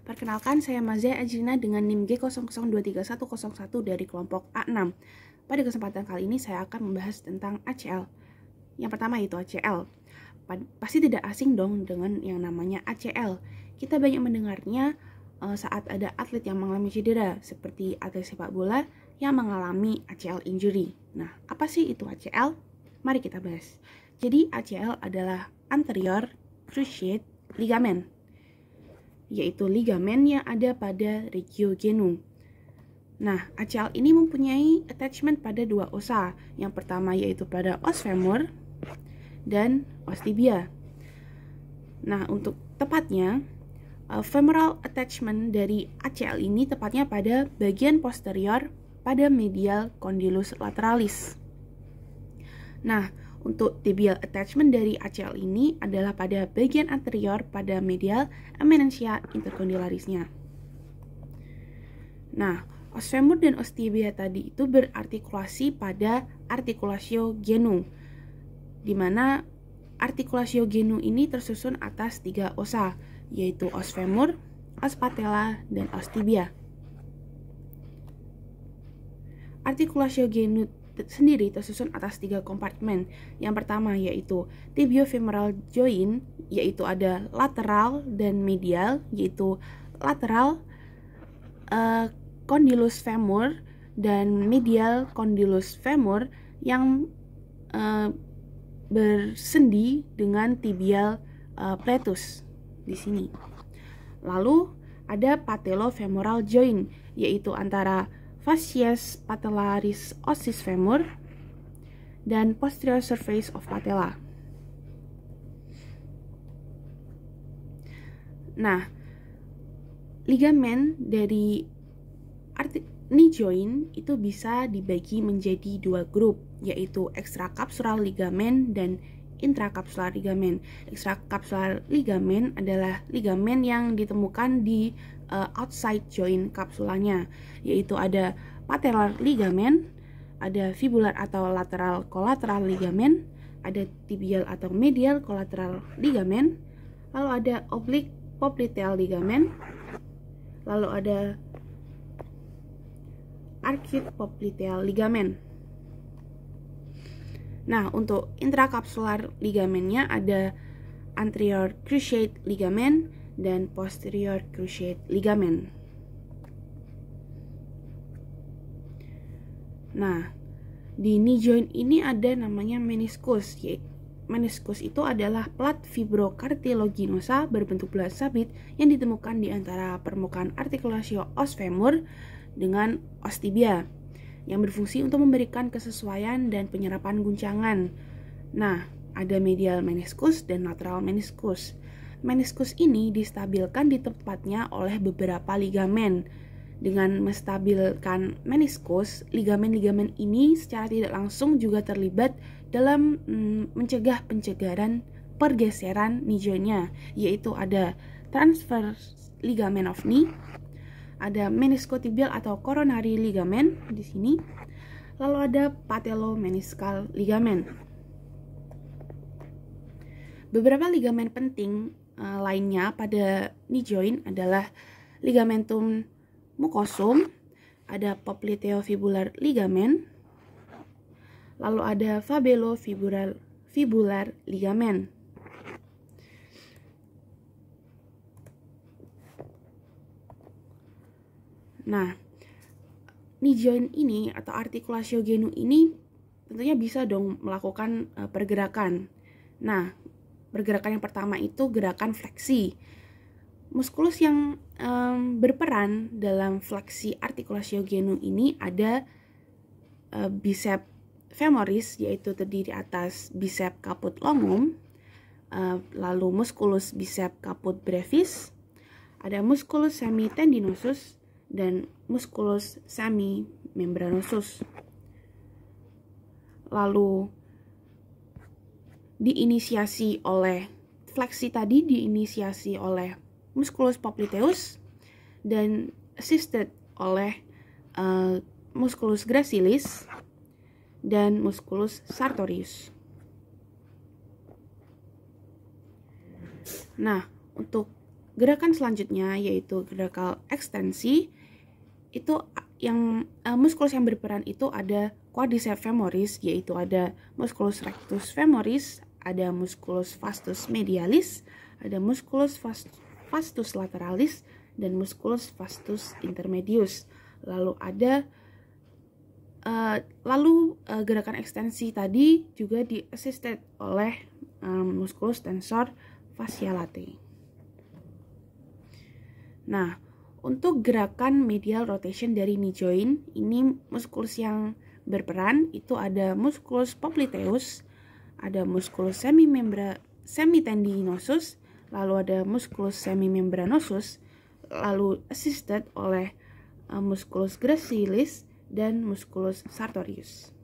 Perkenalkan, saya Mazia Ajrina dengan NIM G00231101 dari kelompok A6. Pada kesempatan kali ini saya akan membahas tentang ACL. Yang pertama yaitu ACL. Pasti tidak asing dong dengan yang namanya ACL. Kita banyak mendengarnya saat ada atlet yang mengalami cedera, seperti atlet sepak bola yang mengalami ACL injury. Nah, apa sih itu ACL? Mari kita bahas. Jadi ACL adalah anterior cruciate ligament, yaitu ligamen yang ada pada regio genu. Nah, ACL ini mempunyai attachment pada dua osa. Yang pertama yaitu pada os femur dan os tibia. Nah, untuk tepatnya, femoral attachment dari ACL ini tepatnya pada bagian posterior pada medial condylus lateralis. Nah, untuk tibial attachment dari ACL ini adalah pada bagian anterior pada medial eminentia intercondylarisnya. Nah, os femur dan os tibia tadi itu berartikulasi pada articulatio genu, di mana articulatio genu ini tersusun atas tiga osa, yaitu os femur, os patella, dan os tibia. Articulatio genu sendiri tersusun atas tiga kompartemen. Yang pertama yaitu tibiofemoral joint, yaitu ada lateral dan medial, yaitu lateral condylus femur dan medial condylus femur yang bersendi dengan tibial fletus di sini. Lalu ada patellofemoral joint, yaitu antara fascies patellaris ossis femur dan posterior surface of patella. Nah, ligamen dari knee joint itu bisa dibagi menjadi dua grup, yaitu extracapsular ligamen dan intracapsular ligamen. Extracapsular ligamen adalah ligamen yang ditemukan di outside joint kapsulanya, yaitu ada patellar ligamen, ada fibular atau lateral collateral ligamen, ada tibial atau medial collateral ligamen, lalu ada oblique popliteal ligamen, lalu ada arcuate popliteal ligamen. Nah, untuk intracapsular ligamennya ada anterior cruciate ligament dan posterior cruciate ligament. Nah, di knee joint ini ada namanya meniscus. Meniscus itu adalah plat fibrocartilaginosa berbentuk bulat sabit yang ditemukan di antara permukaan artikulatio os femur dengan os tibia, yang berfungsi untuk memberikan kesesuaian dan penyerapan guncangan. Nah, ada medial meniscus dan lateral meniscus. Meniscus ini distabilkan di tempatnya oleh beberapa ligamen. Dengan menstabilkan meniscus, ligamen-ligamen ini secara tidak langsung juga terlibat dalam mencegah pencegaran pergeseran knee joint-nya, yaitu ada transverse ligament of knee, ada meniscotibial atau coronary ligament di sini, lalu ada patellomeniskal ligament. Beberapa ligamen penting lainnya pada knee joint adalah ligamentum mucosum, ada popliteofibular ligament, lalu ada fabelofibular ligament. Nah, knee joint ini atau articulatio genu ini tentunya bisa dong melakukan pergerakan. Nah, pergerakan yang pertama itu gerakan fleksi. Muskulus yang berperan dalam fleksi articulatio genu ini ada bicep femoris, yaitu terdiri atas bicep caput longum, lalu musculus bicep caput brevis, ada musculus semitendinosus dan musculus semimembranosus. Lalu fleksi tadi diinisiasi oleh musculus popliteus dan assisted oleh musculus gracilis dan musculus sartorius. Nah, untuk gerakan selanjutnya yaitu gerakan ekstensi. Itu yang muskulus yang berperan itu ada quadriceps femoris, yaitu ada musculus rectus femoris, ada musculus vastus medialis, ada musculus vastus lateralis, dan musculus vastus intermedius. Gerakan ekstensi tadi juga di-assisted oleh musculus tensor fasciae. Nah, untuk gerakan medial rotation dari knee joint, ini muskulus yang berperan itu ada musculus popliteus, ada musculus semitendinosus, lalu ada musculus semimembranosus, lalu assisted oleh musculus gracilis dan musculus sartorius.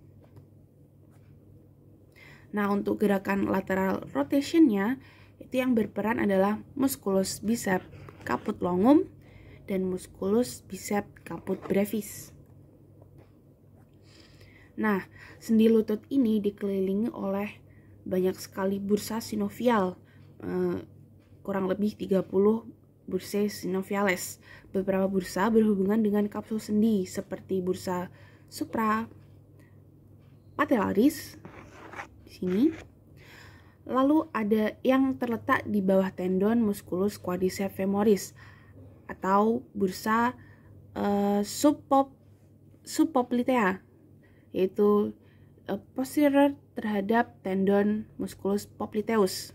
Nah, untuk gerakan lateral rotationnya itu yang berperan adalah musculus biceps caput longum dan musculus biceps caput brevis. Nah, sendi lutut ini dikelilingi oleh banyak sekali bursa sinovial, kurang lebih 30 bursae synoviales. Beberapa bursa berhubungan dengan kapsul sendi seperti bursa suprapatellaris di sini. Lalu ada yang terletak di bawah tendon musculus quadriceps femoris atau bursa subpoplitea, yaitu posterior terhadap tendon musculus popliteus.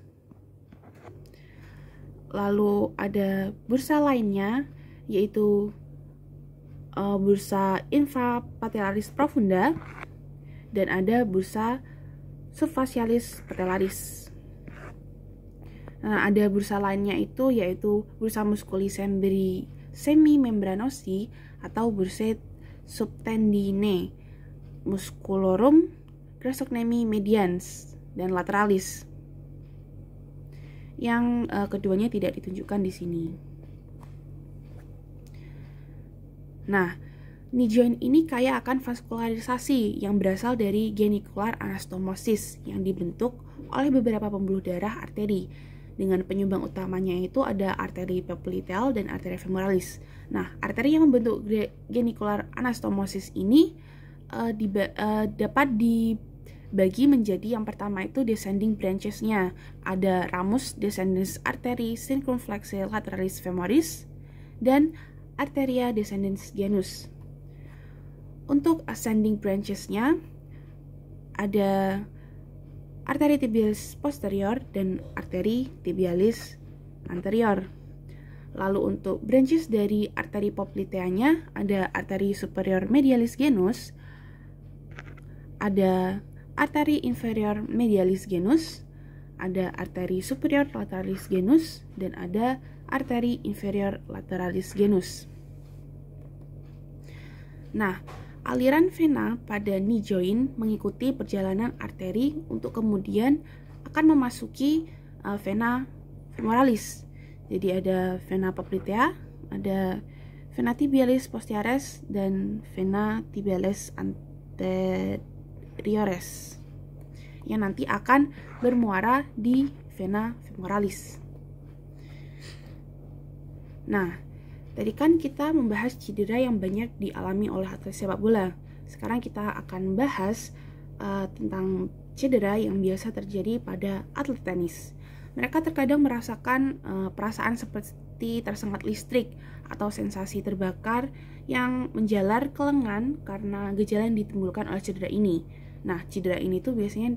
Lalu ada bursa lainnya yaitu bursa infrapatellaris profunda dan ada bursa subfacialis patellaris. Nah, ada bursa lainnya itu yaitu bursa musculi semimembranosi atau bursa subtendine musculorum gastrocnemi medians dan lateralis. Yang keduanya tidak ditunjukkan di sini. Nah, knee joint ini kaya akan vaskularisasi yang berasal dari genicular anastomosis yang dibentuk oleh beberapa pembuluh darah arteri. Dengan penyumbang utamanya itu ada arteri popliteal dan arteri femoralis. Nah, arteri yang membentuk genicular anastomosis ini dapat dibagi menjadi yang pertama itu descending branches-nya. Ada ramus descendens arterii circumflexe lateralis femoris dan arteria descendens genus. Untuk ascending branches-nya ada arteri tibialis posterior dan arteri tibialis anterior. Lalu untuk branches dari arteri popliteanya ada arteri superior medialis genus, ada arteri inferior medialis genus, ada arteri superior lateralis genus, dan ada arteri inferior lateralis genus. Nah, aliran vena pada knee joint mengikuti perjalanan arteri untuk kemudian akan memasuki vena femoralis. Jadi ada vena poplitea, ada vena tibialis posteriores, dan vena tibialis anteriores yang nanti akan bermuara di vena femoralis. Nah, tadi kan kita membahas cedera yang banyak dialami oleh atlet sepak bola. Sekarang kita akan bahas tentang cedera yang biasa terjadi pada atlet tenis. Mereka terkadang merasakan perasaan seperti tersengat listrik atau sensasi terbakar yang menjalar ke lengan karena gejala yang ditimbulkan oleh cedera ini. Nah, cedera ini tuh biasanya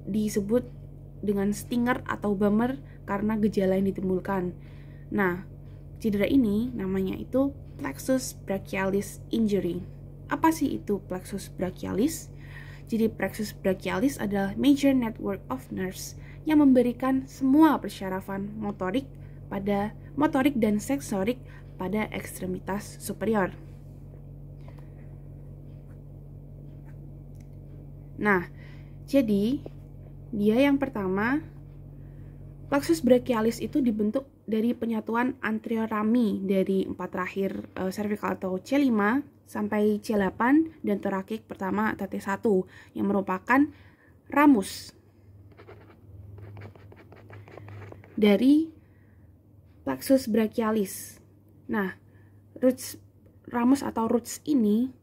disebut dengan stinger atau bummer karena gejala yang ditimbulkan. Nah, cedera ini namanya itu plexus brachialis injury. Apa sih itu plexus brachialis? Jadi plexus brachialis adalah major network of nerves yang memberikan semua persyarafan motorik dan sensorik pada ekstremitas superior. Nah, jadi dia yang pertama, plexus brachialis itu dibentuk dari penyatuan anterior rami dari 4 terakhir cervical atau C5 sampai C8 dan torakik pertama atau T1 yang merupakan ramus dari plexus brachialis. Nah, ramus atau roots ini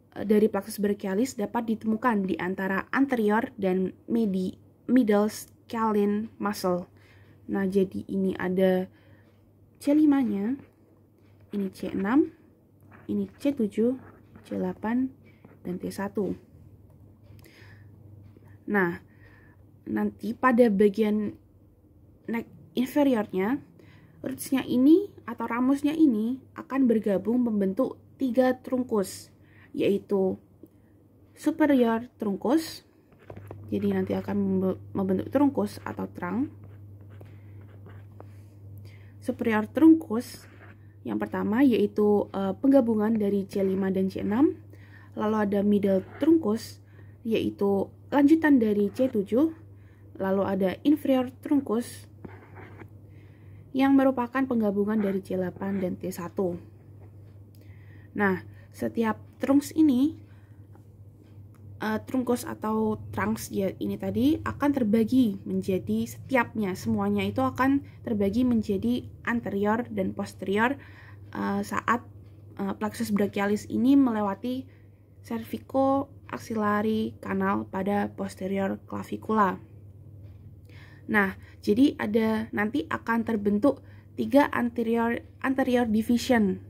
dari plexus brachialis dapat ditemukan di antara anterior dan middle scalene muscle. Nah, jadi ini ada C5-nya, ini C6, ini C7, C8, dan T1. Nah, nanti pada bagian neck inferiornya, rootsnya ini atau ramusnya ini akan bergabung membentuk 3 trunkus, yaitu superior trunkus. Jadi nanti akan membentuk trunkus atau trunk. Superior trunkus yang pertama yaitu penggabungan dari C5 dan C6. Lalu ada middle trunkus yaitu lanjutan dari C7. Lalu ada inferior trunkus yang merupakan penggabungan dari C8 dan T1. Nah, setiap trunks ini, trunkus atau trunks ya ini tadi akan terbagi menjadi semuanya itu akan terbagi menjadi anterior dan posterior saat plexus brachialis ini melewati cervico axillary canal pada posterior clavicula. Nah, jadi nanti akan terbentuk 3 anterior division.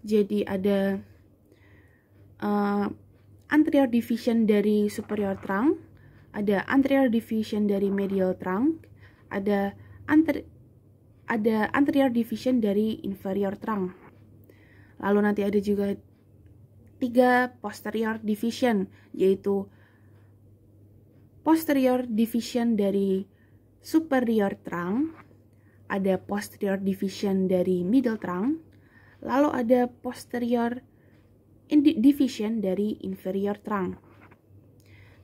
Jadi ada anterior division dari superior trunk, ada anterior division dari medial trunk, ada anterior division dari inferior trunk. Lalu nanti ada juga 3 posterior division, yaitu posterior division dari superior trunk, ada posterior division dari middle trunk, lalu ada posterior division dari inferior trunk.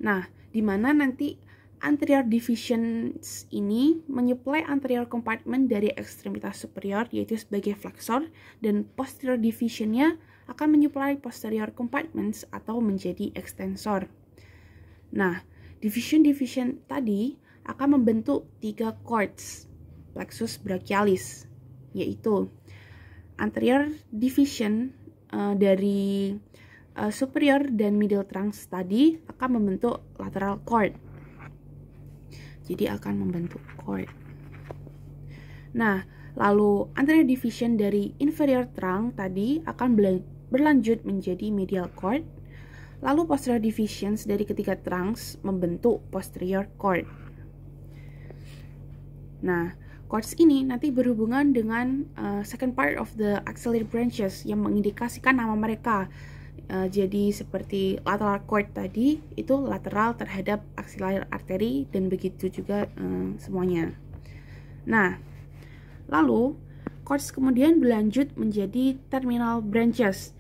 Nah, di mana nanti anterior divisions ini menyuplai anterior compartment dari ekstremitas superior yaitu sebagai flexor, dan posterior divisionnya akan menyuplai posterior compartments atau menjadi extensor. Nah, division tadi akan membentuk 3 cords plexus brachialis, yaitu anterior division dari superior dan middle trunks tadi akan membentuk lateral cord. Jadi akan membentuk cord. Nah, lalu anterior division dari inferior trunk tadi akan berlanjut menjadi medial cord. Lalu posterior divisions dari ketiga trunks membentuk posterior cord. Nah, cords ini nanti berhubungan dengan second part of the axillary branches yang mengindikasikan nama mereka. Jadi seperti lateral cord tadi itu lateral terhadap axillary artery, dan begitu juga semuanya. Nah, lalu cords kemudian berlanjut menjadi terminal branches.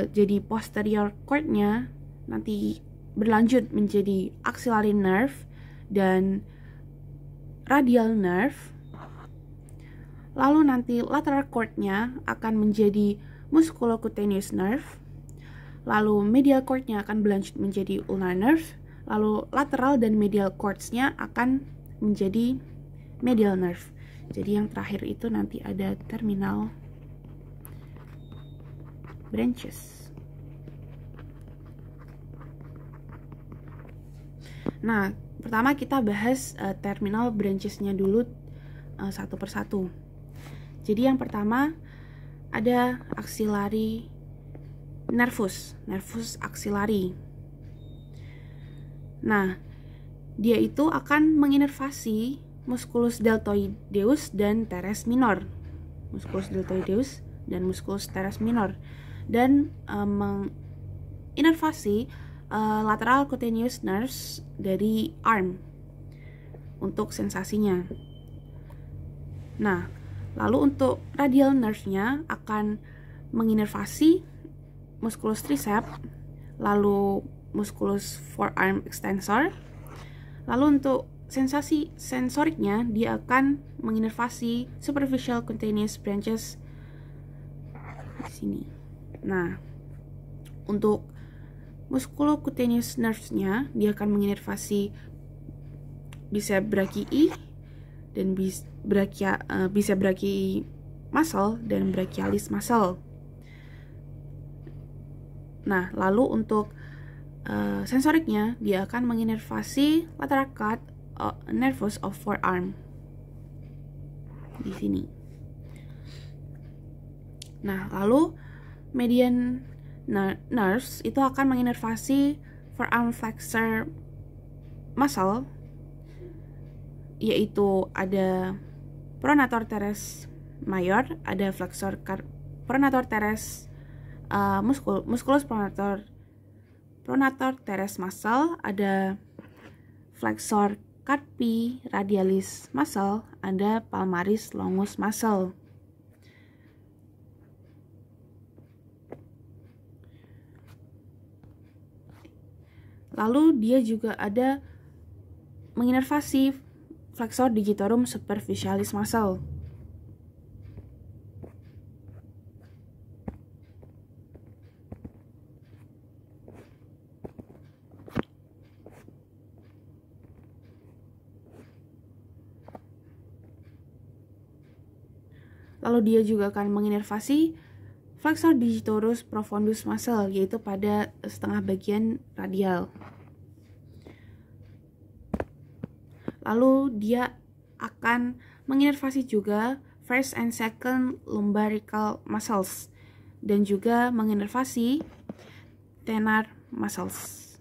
Jadi posterior cordnya nanti berlanjut menjadi axillary nerve dan radial nerve. Lalu nanti lateral cordnya akan menjadi musculocutaneous nerve. Lalu medial cordnya akan berlanjut menjadi ulnar nerve. Lalu lateral dan medial cordsnya akan menjadi medial nerve. Jadi yang terakhir itu nanti ada terminal branches. Nah, pertama kita bahas terminal branchesnya dulu satu persatu. Jadi yang pertama ada axillary nervus axillary. Nah, dia itu akan menginervasi musculus deltoideus dan teres minor. Musculus deltoideus dan musculus teres minor, dan menginervasi lateral cutaneous nerves dari arm untuk sensasinya. Nah, lalu untuk radial nerve-nya akan menginervasi musculus tricep, lalu musculus forearm extensor. Lalu untuk sensasi sensoriknya dia akan menginervasi superficial cutaneous branches di sini. Nah, untuk musculocutaneous nerves-nya dia akan menginervasi bicep brachii dan bicep brachii muscle dan brachialis muscle. Nah, lalu untuk sensoriknya dia akan menginervasi lateral cut nervus of forearm di sini. Nah, lalu median nerves itu akan menginervasi forearm flexor muscle, yaitu ada pronator teres major, ada flexor pronator teres musculus pronator teres muscle, ada flexor carpi radialis muscle, ada palmaris longus muscle. Lalu dia juga ada menginervasi flexor digitorum superficialis muscle. Lalu dia juga akan menginervasi flexor digitorum profundus muscle, yaitu pada setengah bagian radial. Lalu dia akan menginervasi juga first and second lumbrical muscles dan juga menginervasi thenar muscles.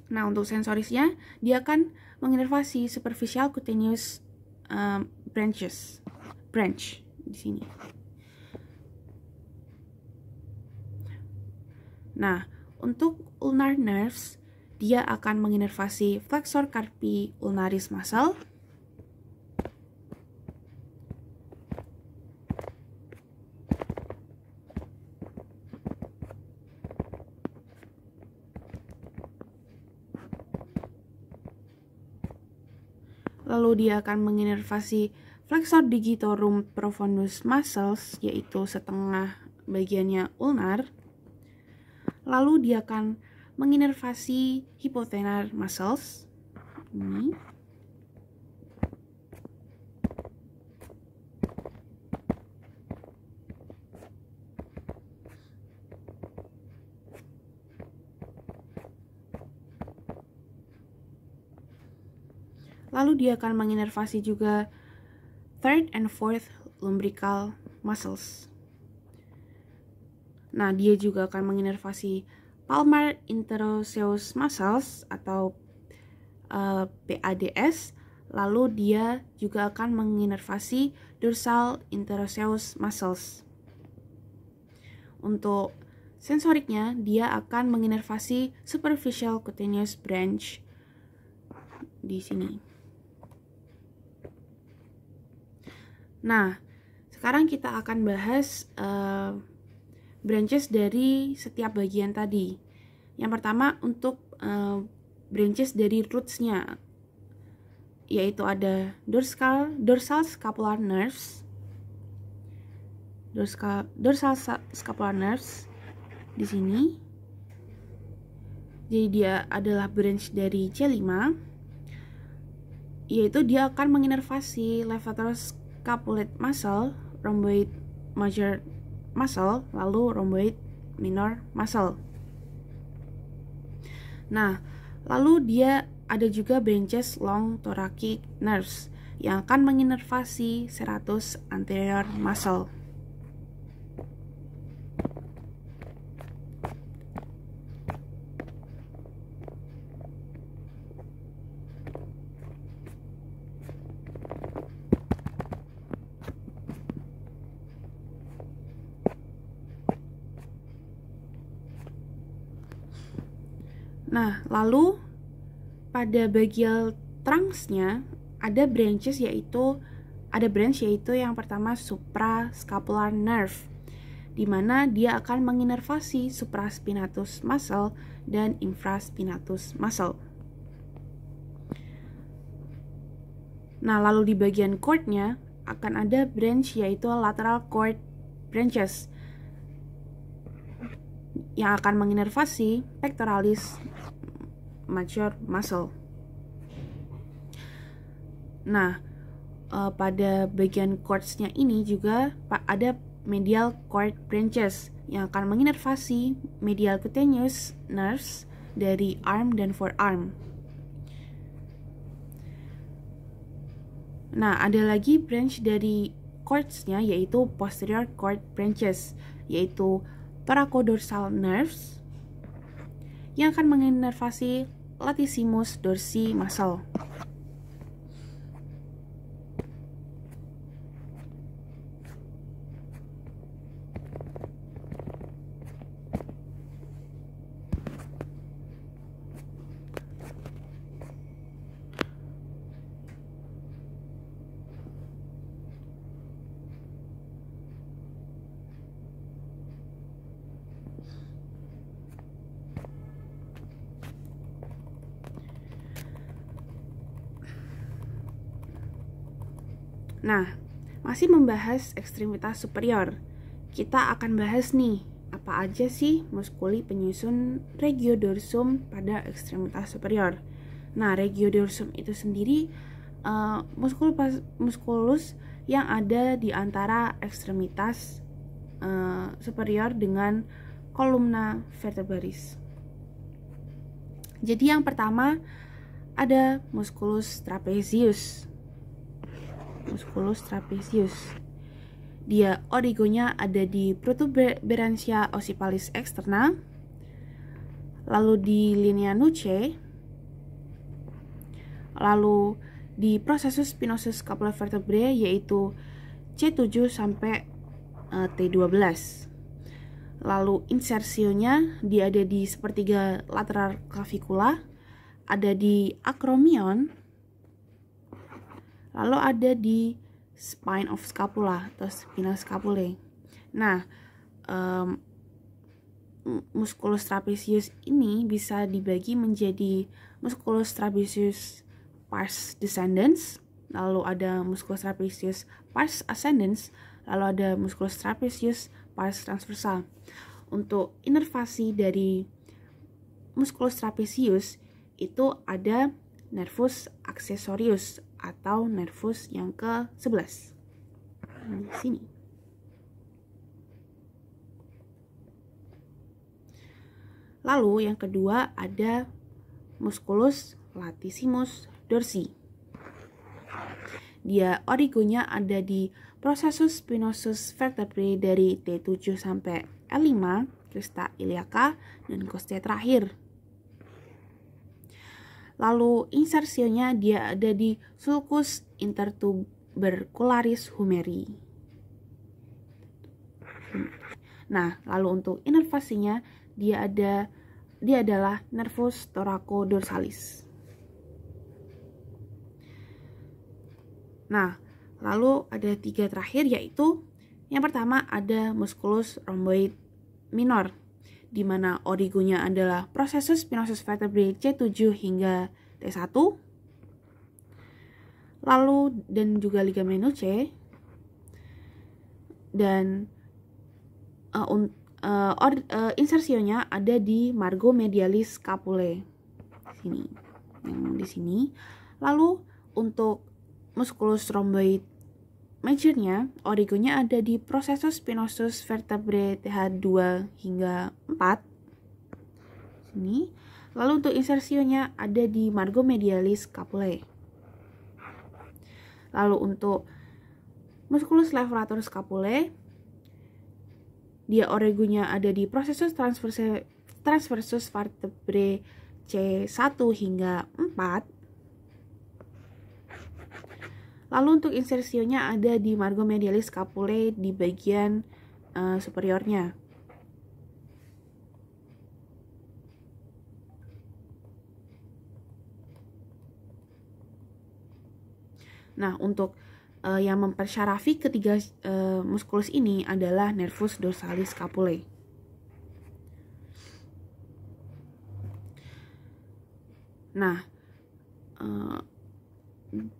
Nah, untuk sensorisnya dia akan menginervasi superficial cutaneous branch di sini. Nah, untuk ulnar nerves dia akan menginervasi flexor carpi ulnaris muscle, lalu dia akan menginervasi flexor digitorum profundus muscles, yaitu setengah bagiannya ulnar. Lalu dia akan menginervasi hypothenar muscles ini. Lalu dia akan menginervasi juga third and fourth lumbrical muscles. Nah, dia juga akan menginervasi palmar interosseous muscles atau PADS. Lalu dia juga akan menginervasi dorsal interosseous muscles. Untuk sensoriknya, dia akan menginervasi superficial cutaneous branch di sini. Nah, sekarang kita akan bahas branches dari setiap bagian tadi. Yang pertama untuk branches dari roots-nya, yaitu ada dorsal scapular nerves, dorsal scapular nerves di sini. Jadi dia adalah branch dari C5, yaitu dia akan menginervasi levator scapulate muscle, rhomboid major muscle, lalu rhomboid minor muscle. Nah, lalu dia ada juga branches long thoracic nerves yang akan menginervasi serratus anterior muscle. Nah, lalu pada bagian trunks-nya ada branch yaitu yang pertama suprascapular nerve, di mana dia akan menginervasi supraspinatus muscle dan infraspinatus muscle. Nah, lalu di bagian cord-nya akan ada branch yaitu lateral cord branches. yang akan menginervasi pectoralis major muscle. Nah, pada bagian cords-nya ini juga ada medial cord branches yang akan menginervasi medial cutaneous nerves dari arm dan forearm. Nah, ada lagi branch dari cords-nya yaitu posterior cord branches, yaitu thoracodorsal nerves yang akan menginervasi latissimus dorsi muscle. Nah, masih membahas ekstremitas superior. Kita akan bahas nih, apa aja sih muskuli penyusun regiodorsum pada ekstremitas superior. Nah, regiodorsum itu sendiri muskulus yang ada di antara ekstremitas superior dengan kolumna vertebralis. Jadi yang pertama ada musculus trapezius. Dia origonya ada di protuberancia ossipitalis externa, lalu di linea nuchae, lalu di processus spinosus scapular vertebrae yaitu C7 sampai T12. Lalu insersionya dia ada di sepertiga lateral clavicula, ada di acromion, lalu ada di spine of scapula atau spina scapulae. Nah, musculus trapezius ini bisa dibagi menjadi musculus trapezius pars descendens, lalu ada musculus trapezius pars ascendens, lalu ada musculus trapezius pars transversa. Untuk inervasi dari musculus trapezius itu ada nervus accessorius atau nervus yang ke-11. Di sini. Lalu yang kedua ada musculus latissimus dorsi. Dia origonya ada di processus spinosus vertebrae dari T7 sampai L5, crista iliaca dan costia terakhir. Lalu insersionya dia ada di sulcus intertubercularis humeri. Nah, lalu untuk inervasinya dia adalah nervus thoraco-dorsalis. Nah, lalu ada 3 terakhir yaitu yang pertama ada musculus rhomboid minor, di mana origonya adalah processus spinosus vertebrae C7 hingga T1, lalu dan juga ligamen nuchae, dan insersionya ada di margo medialis scapulae sini, yang di sini. Lalu untuk musculus rhomboid majornya origonya ada di processus spinosus vertebrae TH2 hingga 4 sini. Lalu untuk insersionya ada di margo medialis scapulae. Lalu untuk musculus levator scapulae dia origonya ada di processus transversus vertebrae C1 hingga 4. Lalu untuk insersionya ada di margo medialis scapulae di bagian superiornya. Nah, untuk yang mempersyarafi ketiga musculus ini adalah nervus dorsalis scapulae. Nah,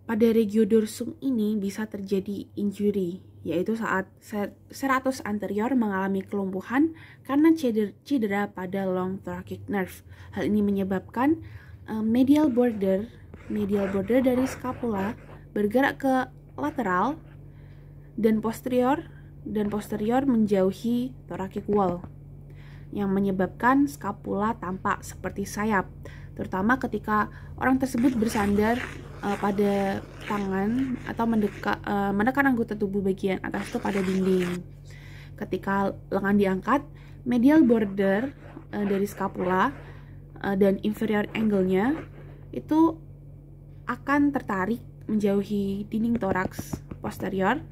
pada regiodorsum ini bisa terjadi injury yaitu saat serratus anterior mengalami kelumpuhan karena cedera pada long thoracic nerve. Hal ini menyebabkan medial border dari scapula bergerak ke lateral dan posterior menjauhi thoracic wall, yang menyebabkan scapula tampak seperti sayap, terutama ketika orang tersebut bersandar pada tangan atau menekan anggota tubuh bagian atas itu pada dinding. Ketika lengan diangkat, medial border dari scapula dan inferior angle-nya itu akan tertarik menjauhi dinding toraks posterior,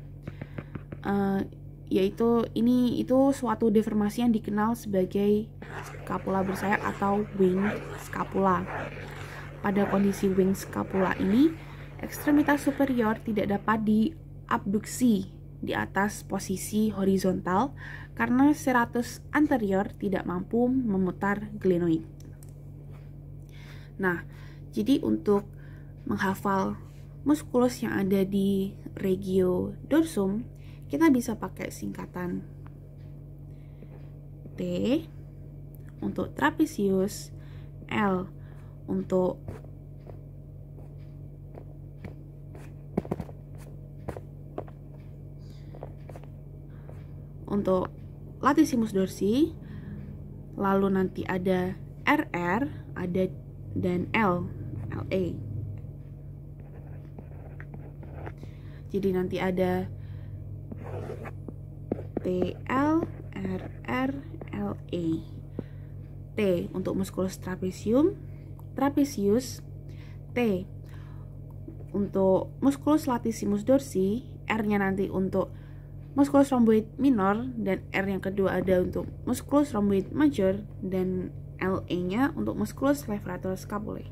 itu suatu deformasi yang dikenal sebagai scapula bersayap atau wing scapula. Pada kondisi wing scapula ini, ekstremitas superior tidak dapat diabduksi di atas posisi horizontal karena serratus anterior tidak mampu memutar glenoid. Nah, jadi untuk menghafal muskulus yang ada di regio dorsum, kita bisa pakai singkatan T untuk trapezius, L untuk latissimus dorsi, lalu nanti ada RR, dan LA. Jadi nanti ada TL, RR, LA. T untuk musculus trapezius, T untuk musculus latissimus dorsi, R-nya nanti untuk musculus rhomboid minor, dan R yang kedua ada untuk musculus rhomboid major, dan LA-nya untuk musculus levator scapulae.